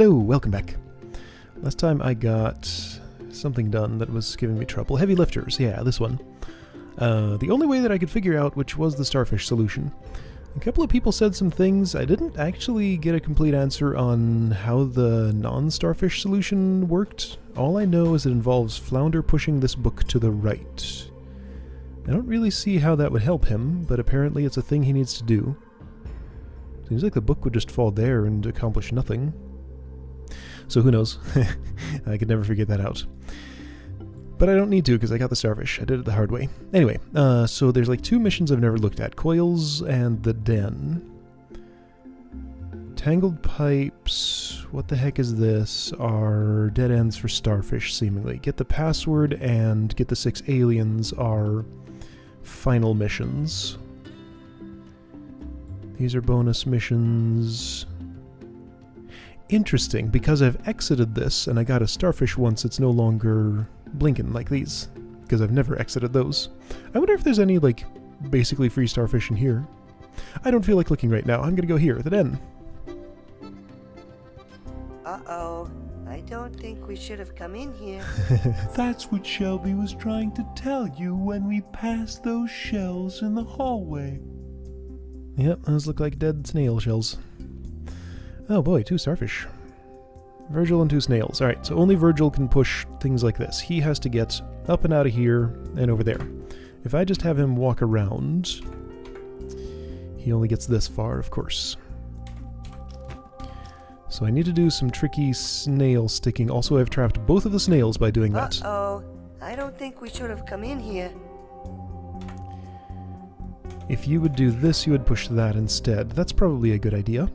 Hello, welcome back. Last time I got something done that was giving me trouble. Heavy lifters, yeah, this one. The only way that I could figure out which was the starfish solution. A couple of people said some things. I didn't actually get a complete answer on how the non-starfish solution worked. All I know is it involves Flounder pushing this book to the right. I don't really see how that would help him, but apparently it's a thing he needs to do. Seems like the book would just fall there and accomplish nothing. So who knows? I could never figure that out. But I don't need to because I got the starfish. I did it the hard way. Anyway, so there's like two missions I've never looked at. Coils and the Den. Tangled pipes, what the heck is this, are dead ends for starfish, seemingly. Get the password and get the 6 aliens are final missions. These are bonus missions. Interesting, because I've exited this and I got a starfish once, it's no longer blinking like these, because I've never exited those. I wonder if there's any, like, basically free starfish in here. I don't feel like looking right now. I'm gonna go here, the den. Uh-oh. I don't think we should have come in here. That's what Shelby was trying to tell you when we passed those shells in the hallway. Yep, those look like dead snail shells. Oh boy, 2 starfish. Virgil and 2 snails. Alright, so only Virgil can push things like this. He has to get up and out of here and over there. If I just have him walk around, he only gets this far, of course. So I need to do some tricky snail sticking. Also, I've trapped both of the snails by doing that. Uh-oh. I don't think we should have come in here. If you would do this, you would push that instead. That's probably a good idea.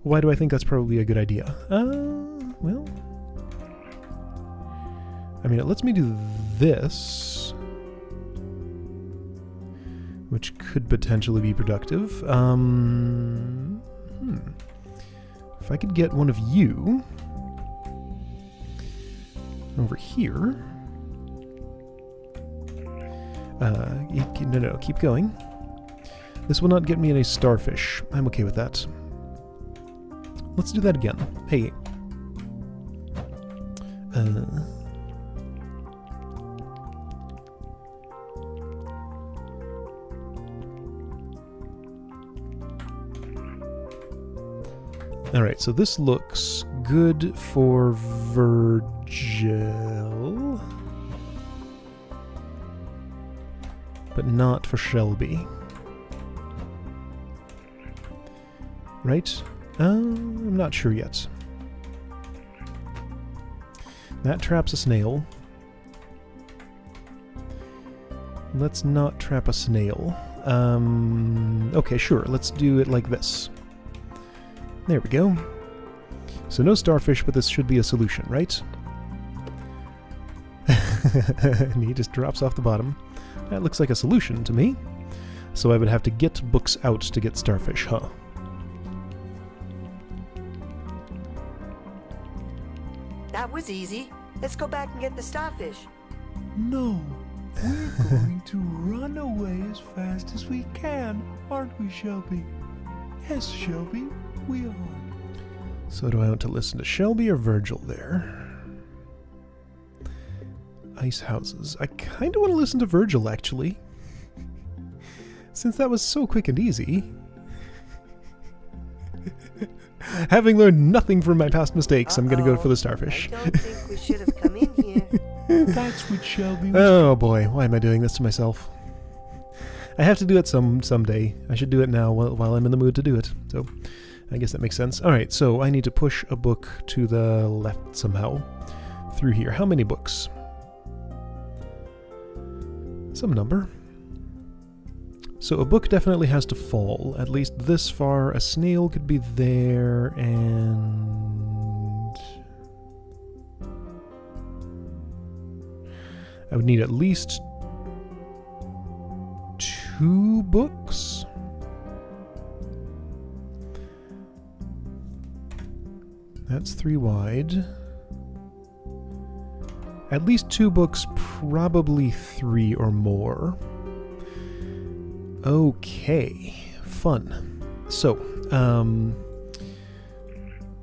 Why do I think that's probably a good idea? Well... I mean, it lets me do this, which could potentially be productive. If I could get one of you over here... no, keep going. This will not get me any starfish. I'm okay with that. Let's do that again. Hey. Alright, so this looks good for Virgil, but not for Shelby. Right? I'm not sure yet. That traps a snail. Let's not trap a snail. Okay, sure, let's do it like this. There we go. So no starfish, but this should be a solution, right? And he just drops off the bottom. That looks like a solution to me. So I would have to get books out to get starfish, huh? That was easy. Let's go back and get the starfish. No, we're going to run away as fast as we can, aren't we, Shelby? Yes, Shelby, we are. So do I want to listen to Shelby or Virgil there? Ice houses. I kind of want to listen to Virgil, actually. Since that was so quick and easy. Having learned nothing from my past mistakes, I'm going to go for the starfish. I don't think we should have come in here. That's what Shelby was... Oh boy, why am I doing this to myself? I have to do it someday. I should do it now while I'm in the mood to do it. So, I guess that makes sense. Alright, so I need to push a book to the left somehow. Through here. How many books? Some number. So a book definitely has to fall, at least this far. A snail could be there, and... I would need at least 2 books? That's 3 wide. At least 2 books, probably 3 or more. Okay, fun. So,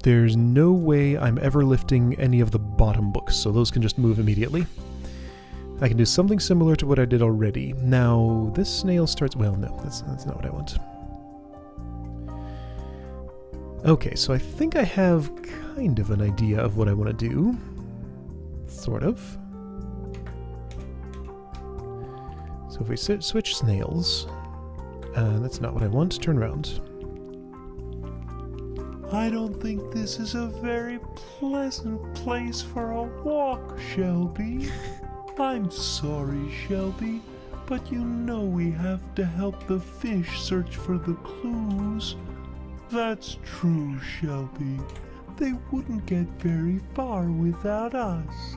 there's no way I'm ever lifting any of the bottom books, so those can just move immediately. I can do something similar to what I did already. Now, this snail starts... Well, no, that's not what I want. Okay, so I think I have kind of an idea of what I want to do. Sort of. So if we switch snails... that's not what I want. Turn around. I don't think this is a very pleasant place for a walk, Shelby. I'm sorry, Shelby, but you know we have to help the fish search for the clues. That's true, Shelby. They wouldn't get very far without us.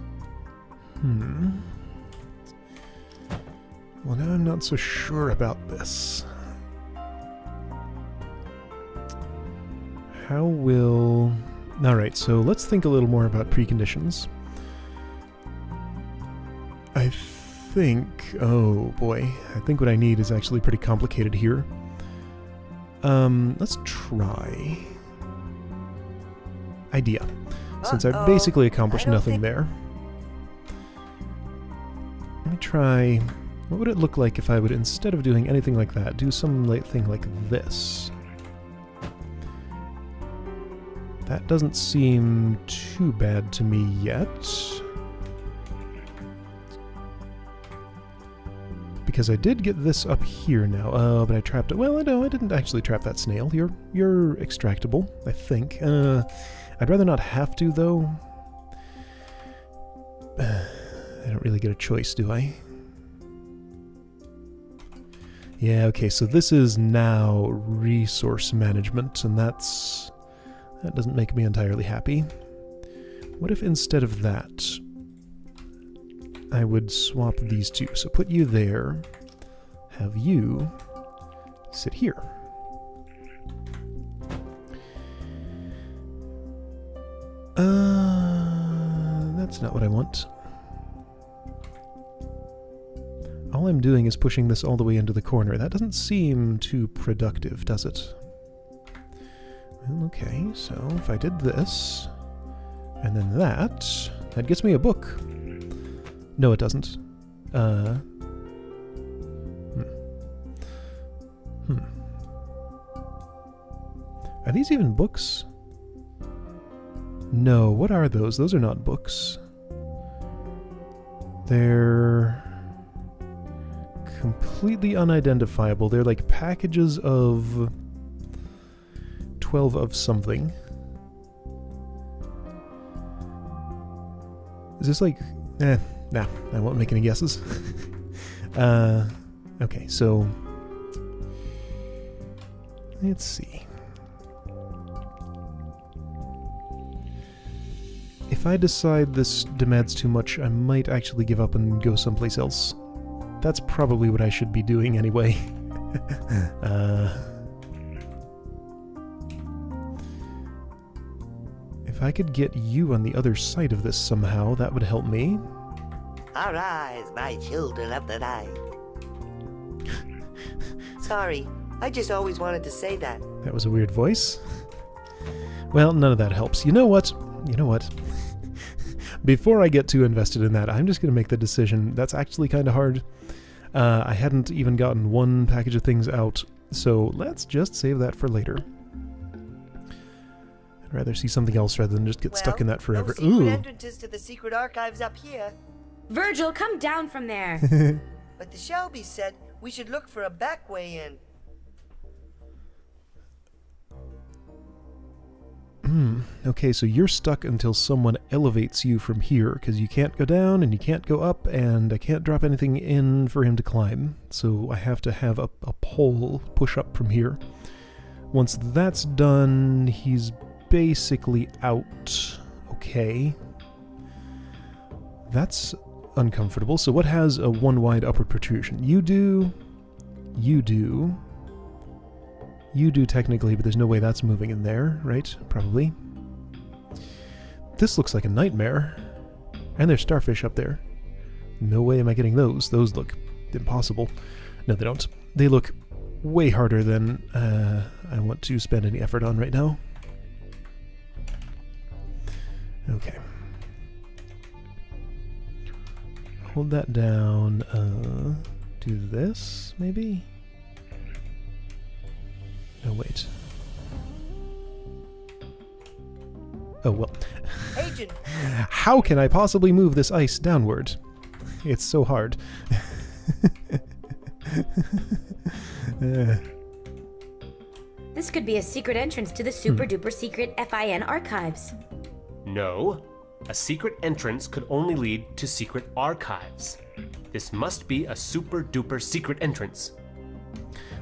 Well, now I'm not so sure about this. How will... Alright, so let's think a little more about preconditions. I think... Oh, boy. I think what I need is actually pretty complicated here. Let's try... Idea. Since I've basically accomplished nothing there. Let me try... What would it look like if I would, instead of doing anything like that, do some thing like this? That doesn't seem too bad to me yet. Because I did get this up here now, but I trapped it. Well, no, I didn't actually trap that snail. You're extractable, I think. I'd rather not have to, though. I don't really get a choice, do I? Yeah, okay, so this is now resource management, and that doesn't make me entirely happy. What if instead of that, I would swap these two? So put you there, have you sit here. That's not what I want. All I'm doing is pushing this all the way into the corner. That doesn't seem too productive, does it? Well, okay, so if I did this, and then that gets me a book. No, it doesn't. Are these even books? No, what are those? Those are not books. They're completely unidentifiable. They're like packages of 12 of something. Is this like... Nah, I won't make any guesses. Okay, so... Let's see. If I decide this demands too much, I might actually give up and go someplace else. That's probably what I should be doing anyway. If I could get you on the other side of this somehow, that would help me. Arise, my children of the night. Sorry, I just always wanted to say that. That was a weird voice. Well, none of that helps. You know what? Before I get too invested in that, I'm just going to make the decision. That's actually kind of hard. I hadn't even gotten one package of things out, so let's just save that for later. I'd rather see something else rather than just get stuck in that forever. No secret entrances to the secret archives up here. Virgil, come down from there. But the Shelby said we should look for a back way in. Okay, so you're stuck until someone elevates you from here, because you can't go down and you can't go up, and I can't drop anything in for him to climb. So I have to have a pole push up from here. Once that's done, he's basically out. Okay. That's uncomfortable. So what has a one wide upward protrusion? You do. You do. You do technically, but there's no way that's moving in there, right? Probably. This looks like a nightmare. And there's starfish up there. No way am I getting those. Those look impossible. No, they don't. They look way harder than I want to spend any effort on right now. Okay. Hold that down. Do this, maybe? No, wait. Oh, well. Agent, How can I possibly move this ice downward? It's so hard. This could be a secret entrance to the super duper secret FIN archives. No, a secret entrance could only lead to secret archives. This must be a super duper secret entrance.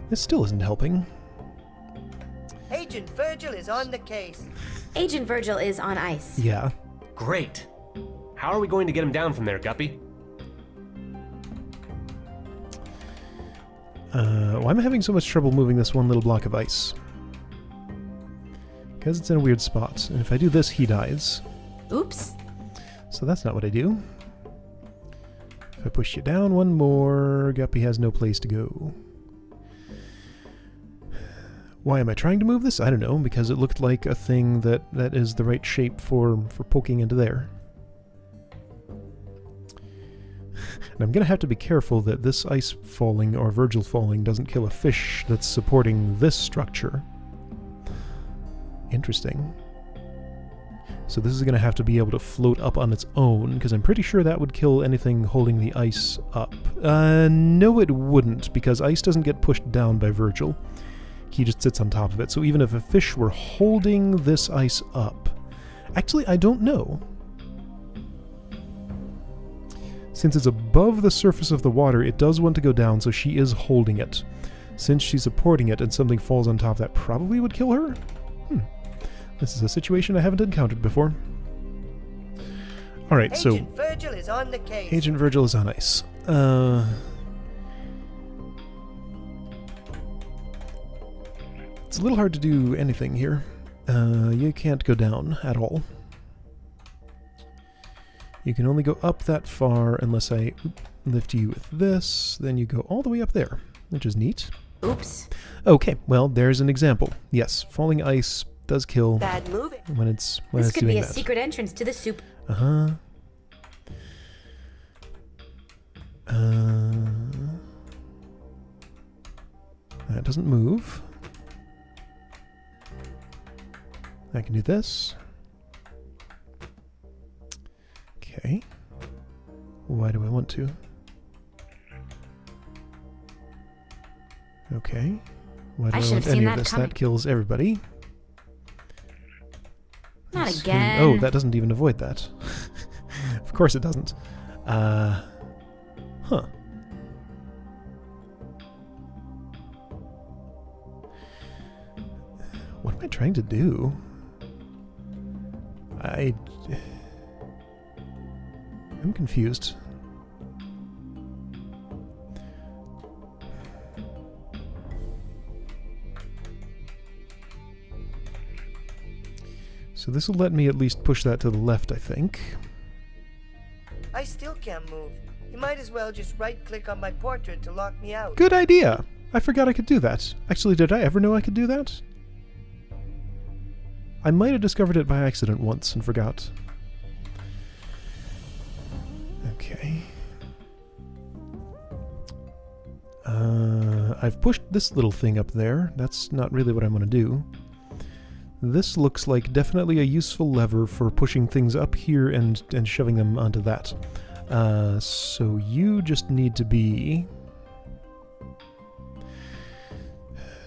This still isn't helping. Agent Virgil is on the case. Agent Virgil is on ice. Yeah. Great. How are we going to get him down from there, Guppy? Why am I having so much trouble moving this one little block of ice? Because it's in a weird spot, and if I do this, he dies. Oops. So that's not what I do. If I push you down one more, Guppy has no place to go. Why am I trying to move this? I don't know, because it looked like a thing that is the right shape for poking into there. And I'm going to have to be careful that this ice falling or Virgil falling doesn't kill a fish that's supporting this structure. Interesting. So this is going to have to be able to float up on its own, because I'm pretty sure that would kill anything holding the ice up. No it wouldn't, because ice doesn't get pushed down by Virgil. He just sits on top of it. So even if a fish were holding this ice up... Actually, I don't know. Since it's above the surface of the water, it does want to go down, so she is holding it. Since she's supporting it and something falls on top, that probably would kill her? This is a situation I haven't encountered before. Alright, so... Agent Virgil is on the case. Agent Virgil is on ice. It's a little hard to do anything here. You can't go down at all. You can only go up that far unless I lift you with this, then you go all the way up there, which is neat. Oops. Okay, well, there's an example. Yes, falling ice does kill Bad moving. when it's This could doing be a that. secret entrance to the soup. Uh-huh. That doesn't move. I can do this. Okay. Why do I want to? Okay. Why do I I should want have seen any of that this? coming. That kills everybody. Not Swing- again. Oh, that doesn't even avoid that. Of course it doesn't. Huh. What am I trying to do? I'm confused. So this will let me at least push that to the left, I think. I still can't move. You might as well just right-click on my portrait to lock me out. Good idea! I forgot I could do that. Actually, did I ever know I could do that? I might have discovered it by accident once and forgot. Okay. I've pushed this little thing up there. That's not really what I want to do. This looks like definitely a useful lever for pushing things up here and shoving them onto that. So you just need to be...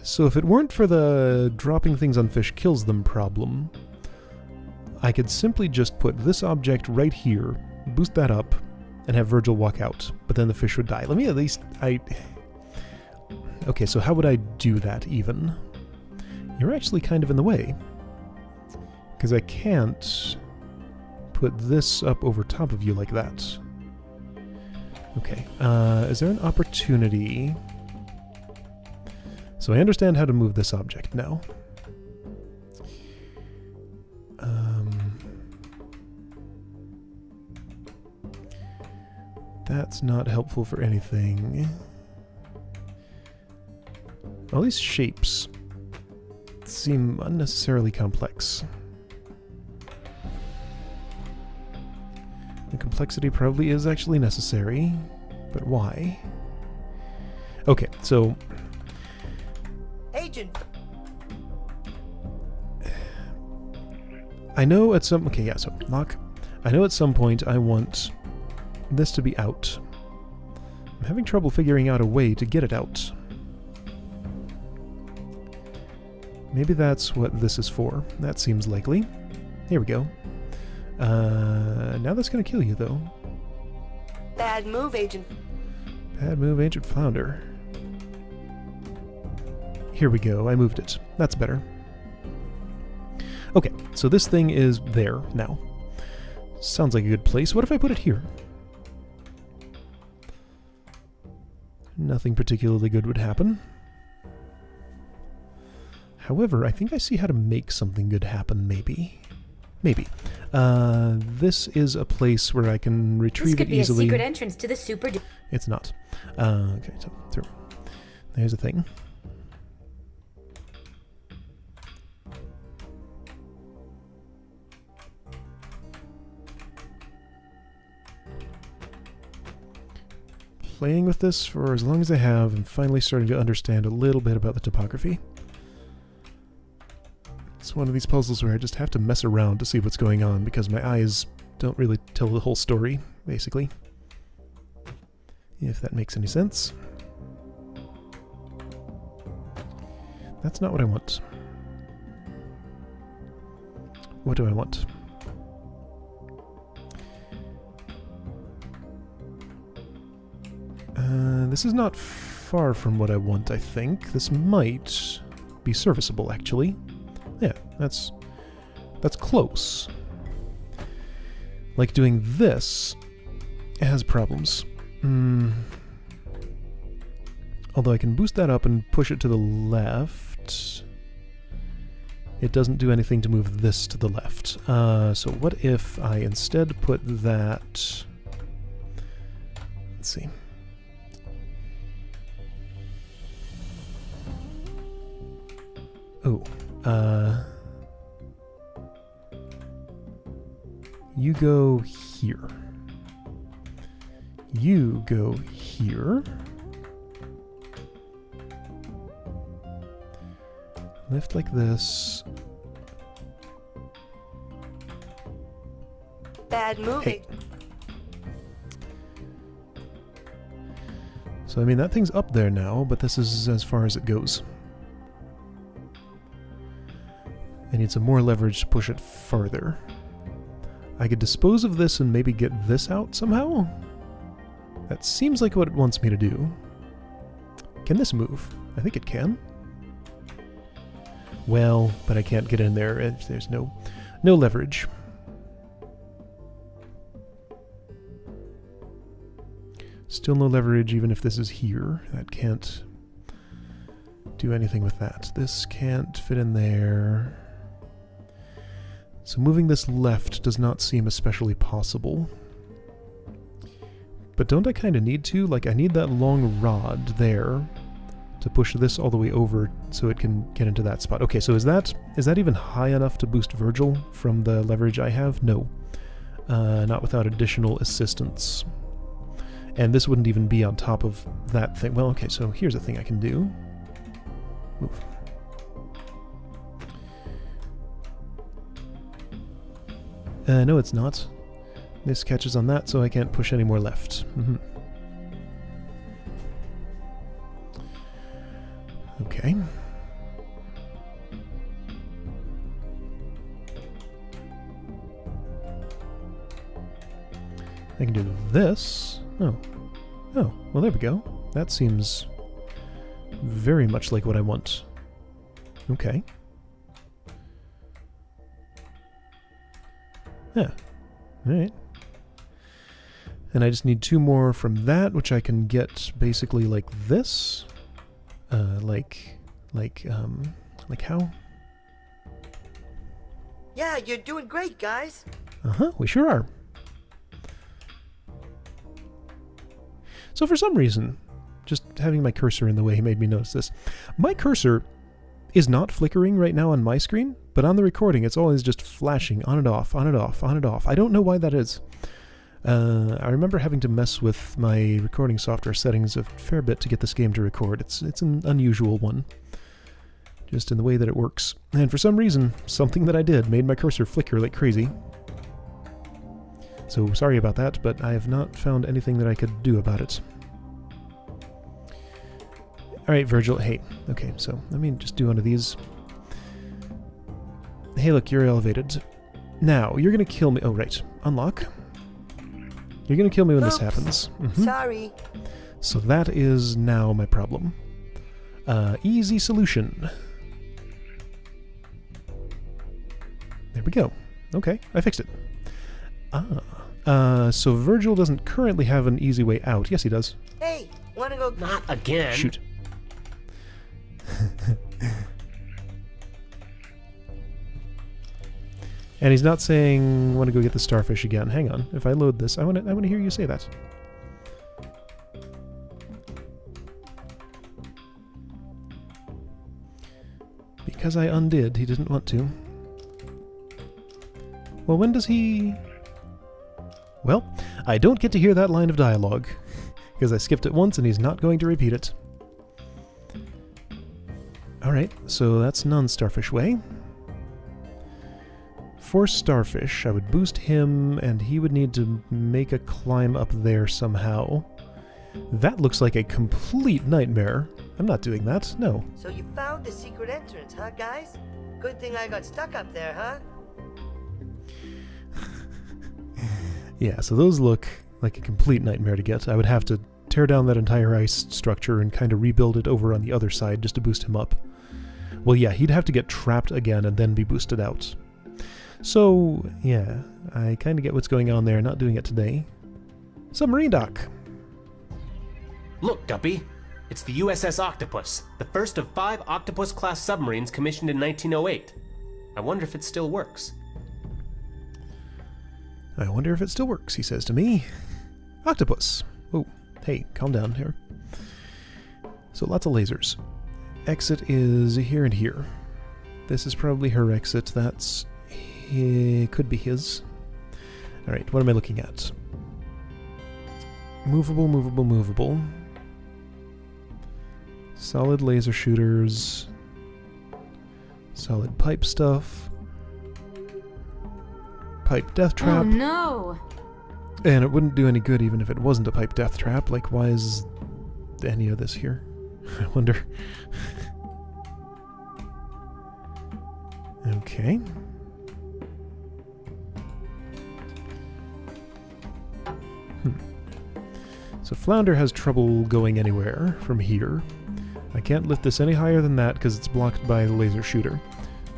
So if it weren't for the dropping things on fish kills them problem, I could simply just put this object right here, boost that up, and have Virgil walk out, but then the fish would die. Let me at least... Okay, so how would I do that, even? You're actually kind of in the way. Because I can't put this up over top of you like that. Okay, is there an opportunity... So I understand how to move this object now. That's not helpful for anything. All these shapes seem unnecessarily complex. complexity probably is actually necessary, but why? Okay, so... Agent. I know at some... Okay, yeah, so lock. I know at some point I want this to be out. I'm having trouble figuring out a way to get it out. Maybe that's what this is for. That seems likely. Here we go. Now that's going to kill you, though. Bad move, Agent. Bad move, Agent Flounder. Here we go. I moved it. That's better. Okay, so this thing is there now. Sounds like a good place. What if I put it here? Nothing particularly good would happen. However, I think I see how to make something good happen, maybe. Maybe. This is a place where I can retrieve it easily. This could be a secret entrance to the super... It's not. Okay, so through. There's a thing. Playing with this for as long as I have, I'm finally starting to understand a little bit about the topography. It's one of these puzzles where I just have to mess around to see what's going on because my eyes don't really tell the whole story, basically. If that makes any sense. That's not what I want. What do I want? This is not far from what I want, I think. This might be serviceable, actually. Yeah, that's close. Like doing this has problems. Although I can boost that up and push it to the left. It doesn't do anything to move this to the left. So what if I instead put that... Let's see. Oh, you go here. You go here. Lift like this. Bad move. Hey. So, I mean, that thing's up there now, but this is as far as it goes. I need some more leverage to push it farther. I could dispose of this and maybe get this out somehow? That seems like what it wants me to do. Can this move? I think it can. Well, but I can't get in there. There's no leverage. Still no leverage even if this is here. That can't do anything with that. This can't fit in there. So moving this left does not seem especially possible. But don't I kind of need to? Like, I need that long rod there to push this all the way over so it can get into that spot. Okay, so is that even high enough to boost Virgil from the leverage I have? No. Not without additional assistance. And this wouldn't even be on top of that thing. Well, okay, so here's a thing I can do. Move. No, it's not. This catches on that, so I can't push any more left. Okay. I can do this. Oh, well there we go. That seems very much like what I want. Okay. Yeah. Alright. And I just need 2 more from that, which I can get basically like this. Like how? Yeah, you're doing great, guys. Uh-huh, we sure are. So for some reason, just having my cursor in the way made me notice this. My cursor is not flickering right now on my screen, but on the recording it's always just flashing on and off, on and off, on and off. I don't know why that is. I remember having to mess with my recording software settings a fair bit to get this game to record. It's an unusual one, just in the way that it works. And for some reason, something that I did made my cursor flicker like crazy. So sorry about that, but I have not found anything that I could do about it. Alright, Virgil, hey. Okay, so let me just do one of these. Hey, look, you're elevated. Now, you're gonna kill me. Oh, right. Unlock. You're gonna kill me when this happens. Sorry. So that is now my problem. Easy solution. There we go. Okay, I fixed it. So Virgil doesn't currently have an easy way out. Yes, he does. Hey, wanna go? Not again. Shoot. And he's not saying, want to go get the starfish again. Hang on. If I load this, I want to hear you say that. Because I undid, he didn't want to. Well, when does he... Well, I don't get to hear that line of dialogue, because I skipped it once and he's not going to repeat it. Alright, so that's non-starfish way. For starfish, I would boost him, and he would need to make a climb up there somehow. That looks like a complete nightmare. I'm not doing that, no. So you found the secret entrance, huh, guys? Good thing I got stuck up there, huh? Yeah, so those look like a complete nightmare to get. I would have to tear down that entire ice structure and kind of rebuild it over on the other side just to boost him up. Well, yeah, he'd have to get trapped again and then be boosted out. So, yeah, I kind of get what's going on there, not doing it today. Submarine dock. Look, Guppy. It's the USS Octopus, the first of 5 Octopus-class submarines commissioned in 1908. I wonder if it still works. I wonder if it still works, he says to me. Octopus. Oh, hey, calm down here. So lots of lasers. Exit is here and here. This is probably her exit. That's... could be his. Alright, what am I looking at? Movable, movable, movable. Solid laser shooters. Solid pipe stuff. Pipe death trap. Oh no! And it wouldn't do any good even if it wasn't a pipe death trap. Like, why is any of this here? I wonder. Okay. So Flounder has trouble going anywhere from here. I can't lift this any higher than that because it's blocked by the laser shooter.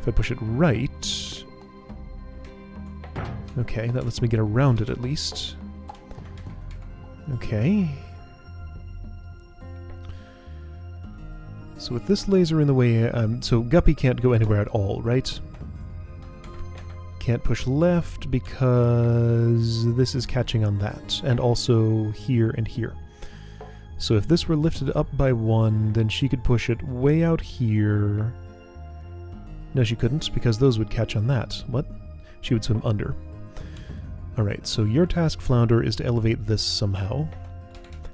If I push it right... Okay, that lets me get around it at least. Okay. So with this laser in the way... so Guppy can't go anywhere at all, right? Can't push left because this is catching on that, and also here and here. So if this were lifted up by 1, then she could push it way out here. No, she couldn't, because those would catch on that. What? She would swim under. Alright, so your task, Flounder, is to elevate this somehow.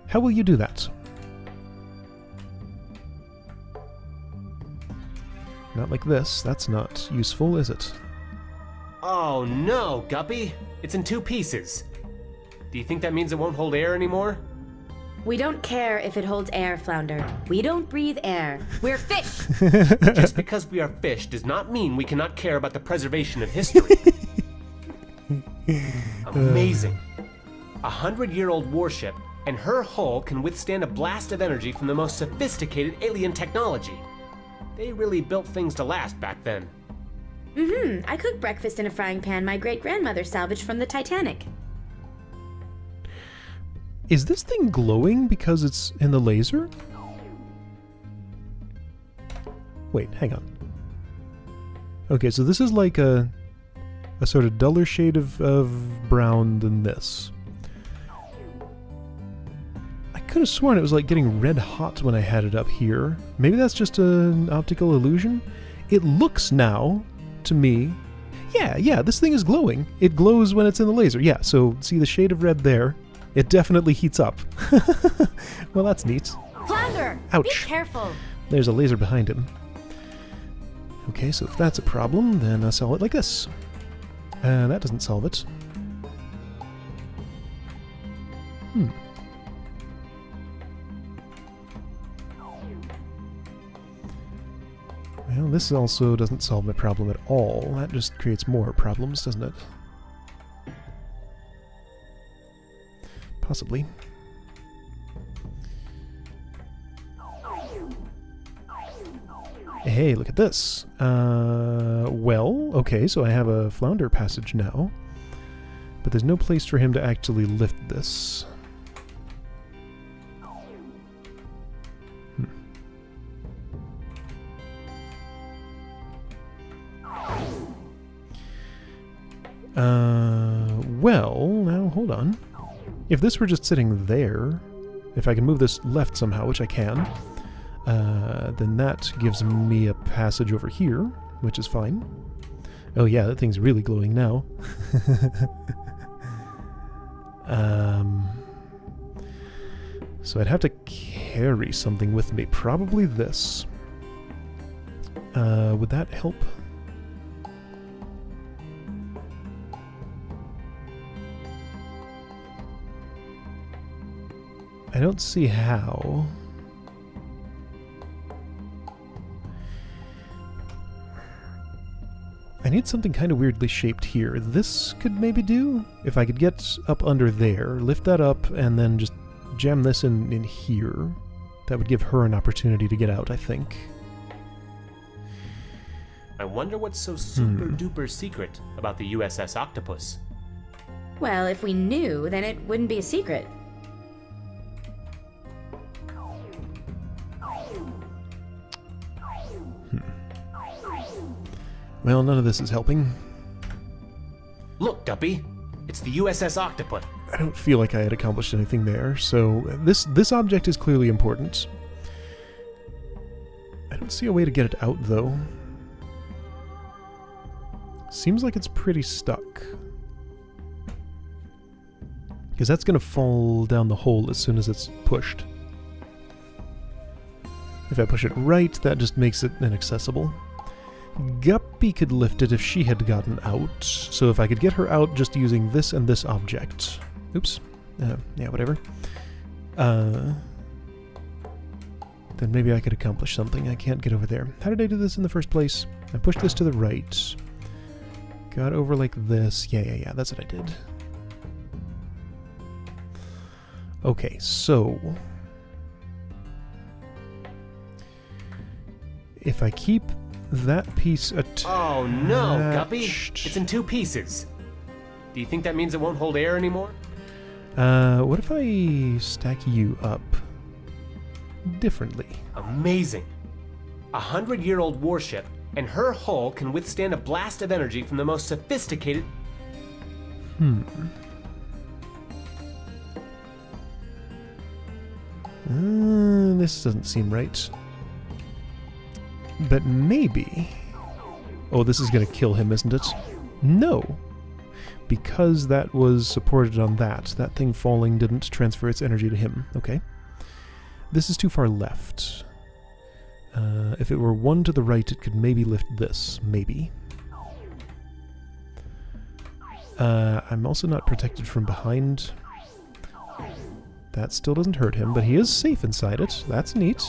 How will you do that? Not like this. That's not useful, is it? Oh no, Guppy! It's in 2 pieces. Do you think that means it won't hold air anymore? We don't care if it holds air, Flounder. We don't breathe air. We're fish! Just because we are fish does not mean we cannot care about the preservation of history. Amazing. A 100-year-old warship, and her hull can withstand a blast of energy from the most sophisticated alien technology. They really built things to last back then. I cooked breakfast in a frying pan my great-grandmother salvaged from the Titanic. Is this thing glowing because it's in the laser? Wait, hang on. Okay, so this is like a sort of duller shade of brown than this. I could have sworn it was like getting red hot when I had it up here. Maybe that's just an optical illusion? It looks now, to me... Yeah, this thing is glowing. It glows when it's in the laser. Yeah, so see the shade of red there? It definitely heats up. Well, that's neat. Flounder! Ouch. Be careful. There's a laser behind him. Okay, so if that's a problem, then I solve it like this. That doesn't solve it. Well, this also doesn't solve my problem at all. That just creates more problems, doesn't it? Possibly. Hey, look at this. Well, okay, so I have a flounder passage now. But there's no place for him to actually lift this. Well, now hold on. If this were just sitting there, if I can move this left somehow, which I can, then that gives me a passage over here, which is fine. Oh yeah, that thing's really glowing now. So I'd have to carry something with me, probably this. Would that help? I don't see how. I need something kind of weirdly shaped here. This could maybe do? If I could get up under there, lift that up, and then just jam this in here. That would give her an opportunity to get out, I think. I wonder what's so super duper secret about the USS Octopus. Well, if we knew, then it wouldn't be a secret. Well, none of this is helping. Look, Guppy. It's the USS Octopus. I don't feel like I had accomplished anything there, so this object is clearly important. I don't see a way to get it out, though. Seems like it's pretty stuck. Because that's going to fall down the hole as soon as it's pushed. If I push it right, that just makes it inaccessible. Guppy could lift it if she had gotten out, so if I could get her out just using this and this object. Oops. Yeah, whatever. Then maybe I could accomplish something. I can't get over there. How did I do this in the first place? I pushed this to the right. Got over like this. Yeah, that's what I did. Okay, so... if I keep that piece attached... Oh no, Guppy! It's in two pieces. Do you think that means it won't hold air anymore? What if I stack you up differently? Amazing. 100-year-old warship, and her hull can withstand a blast of energy from the most sophisticated... This doesn't seem right. But maybe... oh, this is going to kill him, isn't it? No! Because that was supported on that. That thing falling didn't transfer its energy to him. Okay. This is too far left. If it were one to the right, it could maybe lift this. Maybe. I'm also not protected from behind. That still doesn't hurt him, but he is safe inside it. That's neat.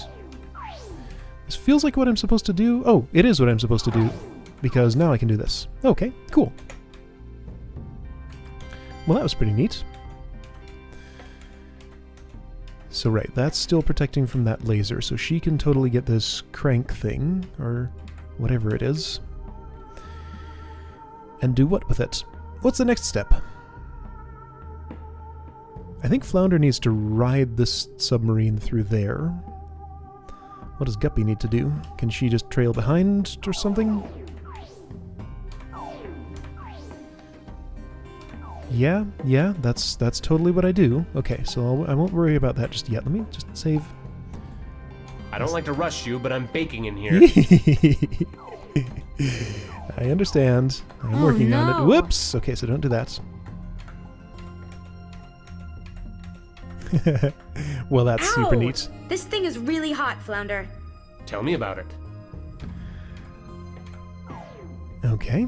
This feels like what I'm supposed to do. Oh, it is what I'm supposed to do, because now I can do this. Okay, cool. Well, that was pretty neat. So right, that's still protecting from that laser, so she can totally get this crank thing, or whatever it is. And do what with it? What's the next step? I think Flounder needs to ride this submarine through there. What does Guppy need to do? Can she just trail behind or something? Yeah, that's totally what I do. Okay, so I won't worry about that just yet. Let me just save. I don't like to rush you, but I'm baking in here. I understand. I'm working on it. no. Whoops! Okay, so don't do that. Well, that's super Ow! neat. This thing is really hot, Flounder. Tell me about it. Okay.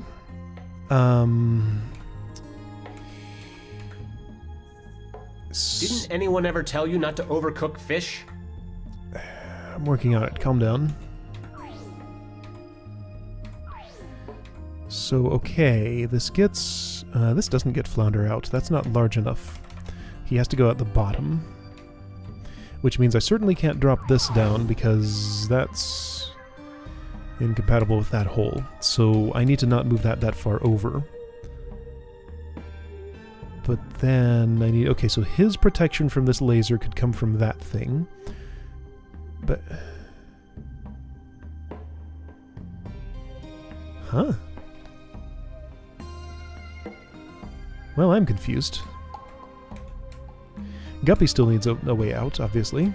Didn't anyone ever tell you not to overcook fish? I'm working on it. Calm down. So, okay, this gets... this doesn't get Flounder out. That's not large enough. He has to go at the bottom. Which means I certainly can't drop this down because that's incompatible with that hole. So I need to not move that far over. But then I need... Okay, so his protection from this laser could come from that thing. But... Huh? Well, I'm confused. Guppy still needs a way out, obviously.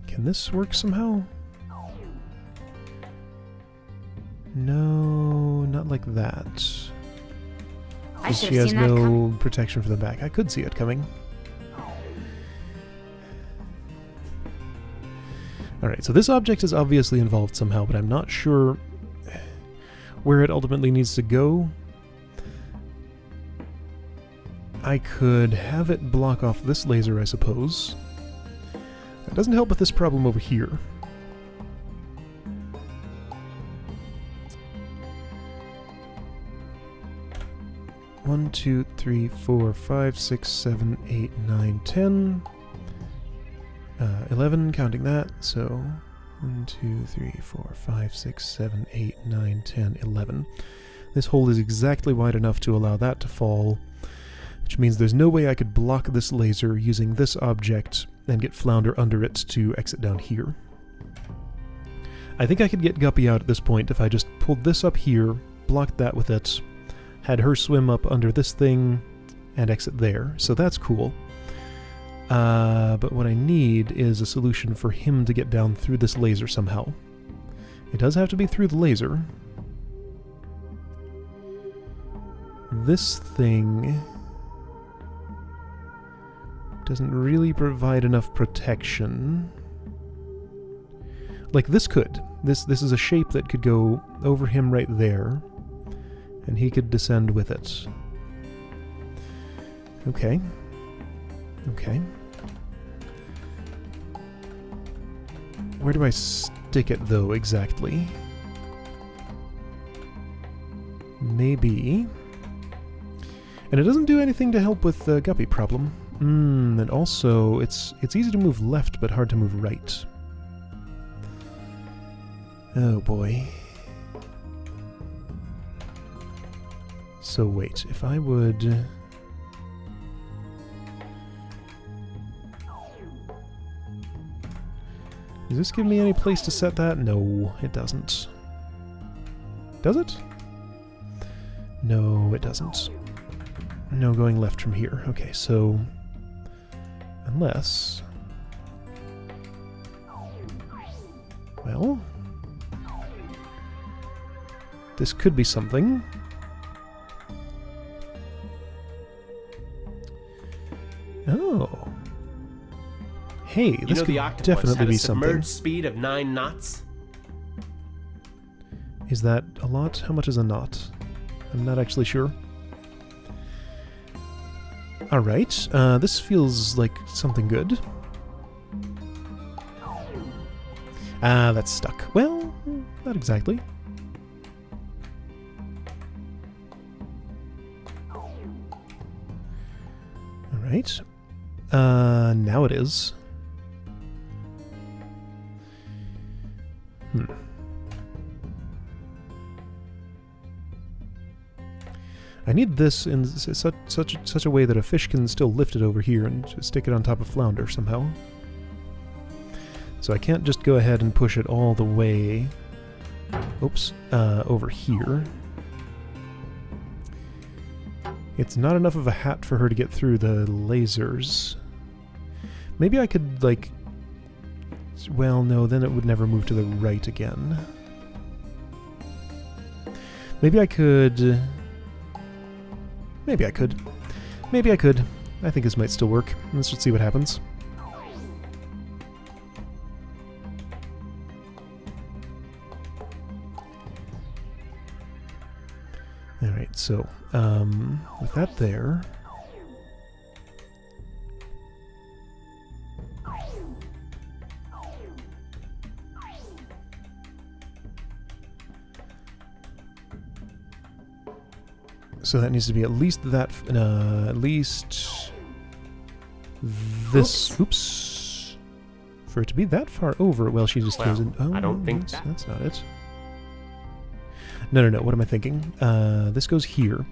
Can this work somehow? No, not like that. I should She have has seen that no come. protection for the back. I could see it coming. Alright, so this object is obviously involved somehow, but I'm not sure where it ultimately needs to go. I could have it block off this laser, I suppose. That doesn't help with this problem over here. One, 2, 3, 4, 5, 6, 7, 8, 9, 10. 11, counting that, so 1, 2, 3, 4, 5, 6, 7, 8, 9, 10, 11. This hole is exactly wide enough to allow that to fall, which means there's no way I could block this laser using this object and get Flounder under it to exit down here. I think I could get Guppy out at this point if I just pulled this up here, blocked that with it, had her swim up under this thing, and exit there, so that's cool. But what I need is a solution for him to get down through this laser somehow. It does have to be through the laser. This thing doesn't really provide enough protection. Like this could. This is a shape that could go over him right there, and he could descend with it. Okay. Okay. Where do I stick it, though, exactly? Maybe. And it doesn't do anything to help with the Guppy problem. And also, it's easy to move left, but hard to move right. Oh, boy. So wait, if I would... Does this give me any place to set that? No, it doesn't. Does it? No, it doesn't. No going left from here. Okay, so... Unless... Well... This could be something. Oh. Hey, this could the Octopus definitely had a be something. submerged speed of 9 knots? Is that a lot? How much is a knot? I'm not actually sure. Alright, this feels like something good. Ah, that's stuck. Well, not exactly. Alright. Now it is. I need this in such a way that a fish can still lift it over here and stick it on top of Flounder somehow. So I can't just go ahead and push it all the way, over here. It's not enough of a hat for her to get through the lasers. Maybe I could, like... Well, no, then it would never move to the right again. Maybe I could... Maybe I could. Maybe I could. I think this might still work. Let's just see what happens. Alright, so, with that there... So that needs to be at least that, at least this. Oops. For it to be that far over, well, she just goes in. Oh, I don't think that's not it. No. What am I thinking? This goes here.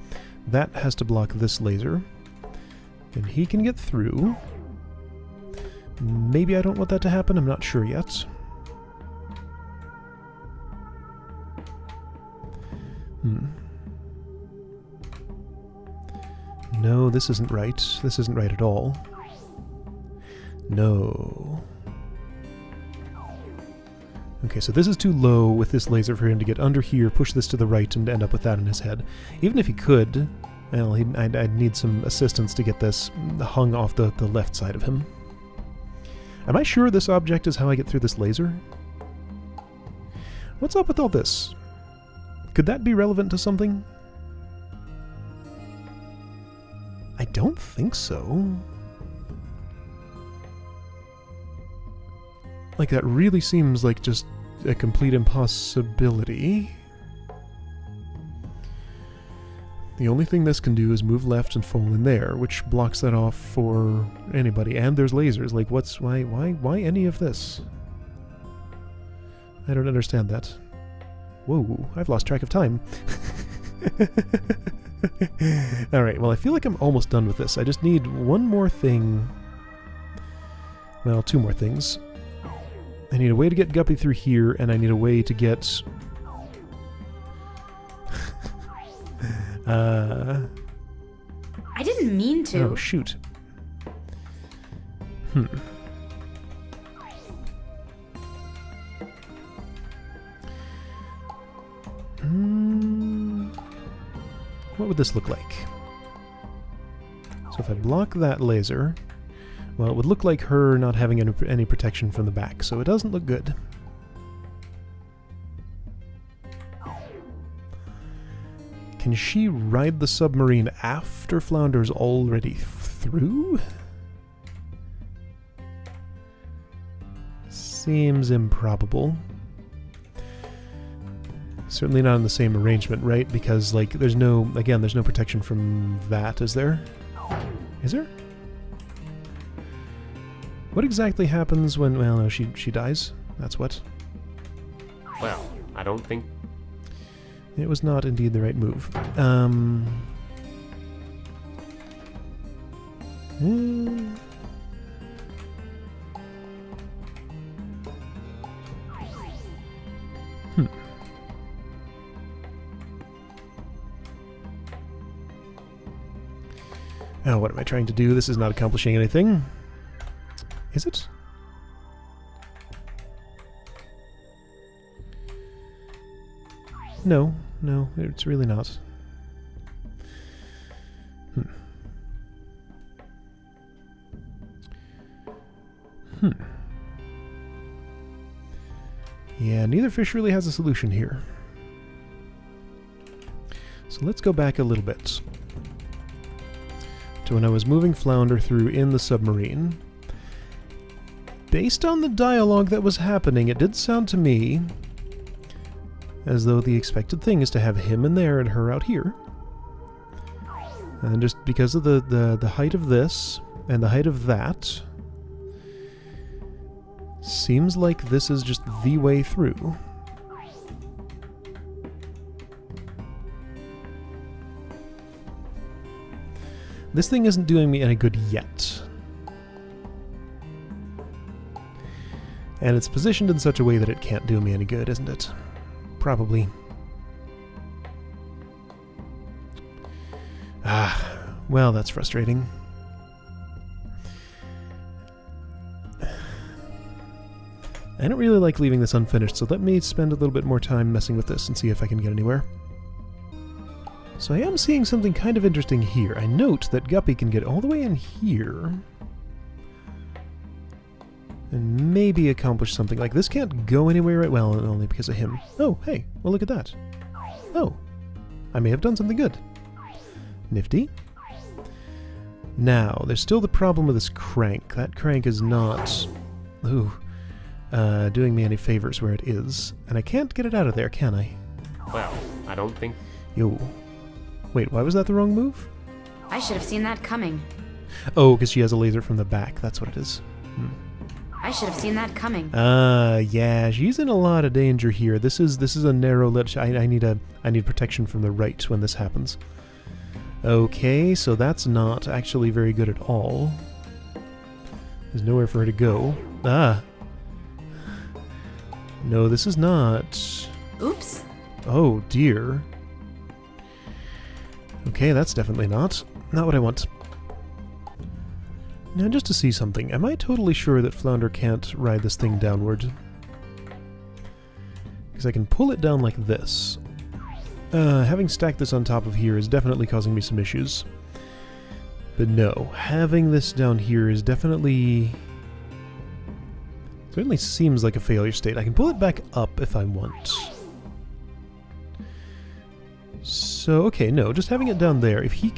That has to block this laser, and he can get through. Maybe I don't want that to happen. I'm not sure yet. No, this isn't right. This isn't right at all. No. Okay, so this is too low with this laser for him to get under here, push this to the right, and end up with that in his head. Even if he could, well, I'd need some assistance to get this hung off the left side of him. Am I sure this object is how I get through this laser? What's up with all this? Could that be relevant to something? I don't think so. Like, that really seems like just a complete impossibility. The only thing this can do is move left and fall in there, which blocks that off for anybody. And there's lasers. Like, why any of this? I don't understand that. Whoa, I've lost track of time. Alright, well, I feel like I'm almost done with this. I just need one more thing. Well, two more things. I need a way to get Guppy through here, and I need a way to get... I didn't mean to. Oh, shoot. What would this look like? So if I block that laser, well, it would look like her not having any protection from the back, so it doesn't look good. Can she ride the submarine after Flounder's already through? Seems improbable. Certainly not in the same arrangement, right? Because, like, there's no protection from that, is there? Is there? What exactly happens when, well, no, she dies? That's what? Well, I don't think... It was not indeed the right move. Oh, what am I trying to do? This is not accomplishing anything. Is it? No, it's really not. Yeah, neither fish really has a solution here. So let's go back a little bit to when I was moving Flounder through in the submarine. Based on the dialogue that was happening, it did sound to me as though the expected thing is to have him in there and her out here. And just because of the height of this and the height of that, seems like this is just the way through. This thing isn't doing me any good yet. And it's positioned in such a way that it can't do me any good, isn't it? Probably. Ah, well, that's frustrating. I don't really like leaving this unfinished, so let me spend a little bit more time messing with this and see if I can get anywhere. So I am seeing something kind of interesting here. I note that Guppy can get all the way in here and maybe accomplish something. Like, this can't go anywhere right well, only because of him. Oh, hey, well, look at that. Oh, I may have done something good. Nifty. Now, there's still the problem with this crank. That crank is not doing me any favors where it is. And I can't get it out of there, can I? Well, I don't think... Yo. Wait, why was that the wrong move? I should have seen that coming. Oh, because she has a laser from the back. That's what it is. I should have seen that coming. Yeah, she's in a lot of danger here. This is a narrow ledge. I need protection from the right when this happens. Okay, so that's not actually very good at all. There's nowhere for her to go. Ah. No, this is not. Oops. Oh, dear. Okay, that's definitely not what I want. Now, just to see something, am I totally sure that Flounder can't ride this thing downward? Because I can pull it down like this. Having stacked this on top of here is definitely causing me some issues. But no, having this down here is definitely... certainly seems like a failure state. I can pull it back up if I want. So, okay, no, just having it down there. If he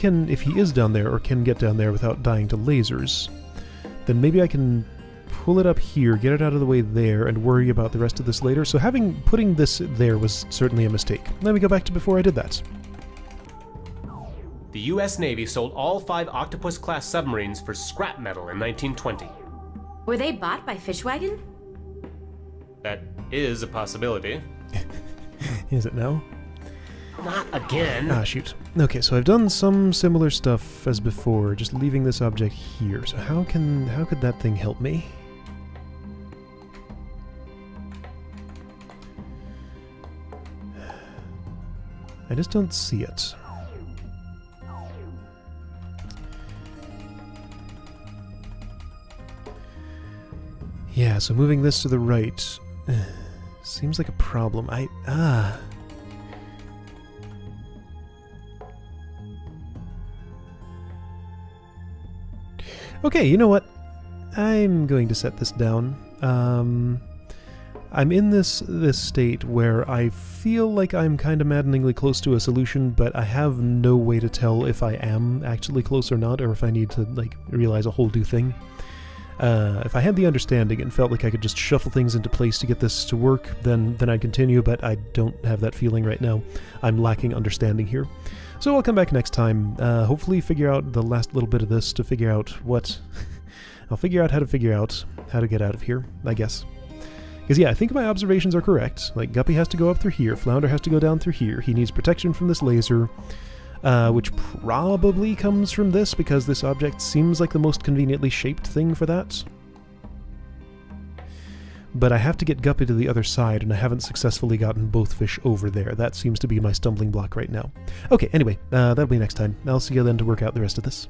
is down there or can get down there without dying to lasers, then maybe I can pull it up here, get it out of the way there, and worry about the rest of this later. So putting this there was certainly a mistake. Let me go back to before I did that. The U.S. Navy sold all 5 Octopus-class submarines for scrap metal in 1920. Were they bought by Fishwagon? That is a possibility. Is it now? Not again. Ah, shoot. Okay, so I've done some similar stuff as before, just leaving this object here. So how could that thing help me? I just don't see it. Yeah, so moving this to the right seems like a problem. Okay, you know what? I'm going to set this down. I'm in this state where I feel like I'm kind of maddeningly close to a solution, but I have no way to tell if I am actually close or not, or if I need to, like, realize a whole new thing. If I had the understanding and felt like I could just shuffle things into place to get this to work, then I'd continue, but I don't have that feeling right now. I'm lacking understanding here. So I'll come back next time, hopefully figure out the last little bit of this to figure out what... I'll figure out how to get out of here, I guess. Because yeah, I think my observations are correct. Like, Guppy has to go up through here, Flounder has to go down through here, he needs protection from this laser, which probably comes from this, because this object seems like the most conveniently shaped thing for that. But I have to get Guppy to the other side, and I haven't successfully gotten both fish over there. That seems to be my stumbling block right now. Okay, anyway, that'll be next time. I'll see you then to work out the rest of this.